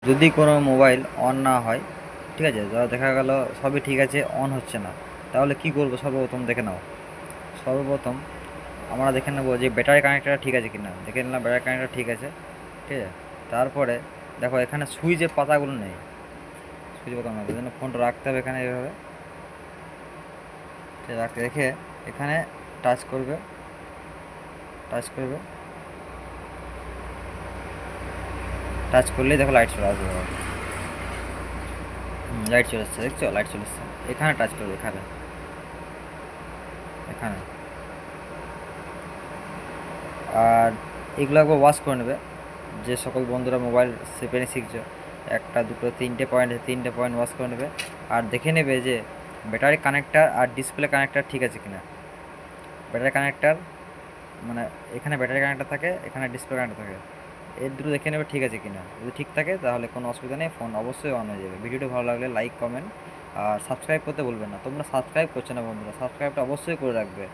যদি কোনো mobile on না হয়, ঠিক আছে, ধরো দেখা গেল সবই ঠিক আছে, অন হচ্ছে না, তাহলে কি করব? সর্বপ্রথম দেখে নাও। সর্বপ্রথম আমরা দেখে নেবো যে ব্যাটারি কানেক্টরটা ঠিক আছে কিনা। দেখে নিলাম ব্যাটারি কানেক্টর ঠিক আছে, ঠিক আছে। তারপরে দেখো এখানে সুইচের পাতাগুলো নেই, সুইচের পাতা নেই, জন্য ফোনটা রাখতে হবে এখানে এইভাবে, ঠিক আছে, রেখে এখানে টাচ করবে, টাচ করবে, টাচ করলেই দেখো লাইট চলে আসবে। লাইট চলে এসছে, দেখছো লাইট চলে এসছে। এখানে টাচ করবে, এখানে, এখানে। আর এগুলো একবার ওয়াশ করে নেবে। যে সকল বন্ধুরা মোবাইল সেপেনে শিখছো, একটা দুটো তিনটে পয়েন্ট আছে, তিনটে পয়েন্ট ওয়াশ করে নেবে। আর দেখে নেবে যে ব্যাটারি কানেক্টার আর ডিসপ্লে কানেক্টার ঠিক আছে কিনা। ব্যাটারি কানেক্টার মানে এখানে ব্যাটারি কানেক্টার থাকে, এখানে ডিসপ্লে কানেক্টার থাকে, এর দুটো দেখে নেবে ঠিক আছে কিনা। যদি ঠিক থাকে তাহলে কোনো অসুবিধা নেই, ফোন অবশ্যই অন হয়ে যাবে। ভিডিওটি ভালো লাগলে লাইক, কমেন্ট আর সাবস্ক্রাইব করতে বলবেন না। তোমরা সাবস্ক্রাইব করছো না বন্ধুরা, সাবস্ক্রাইবটা অবশ্যই করে রাখবে।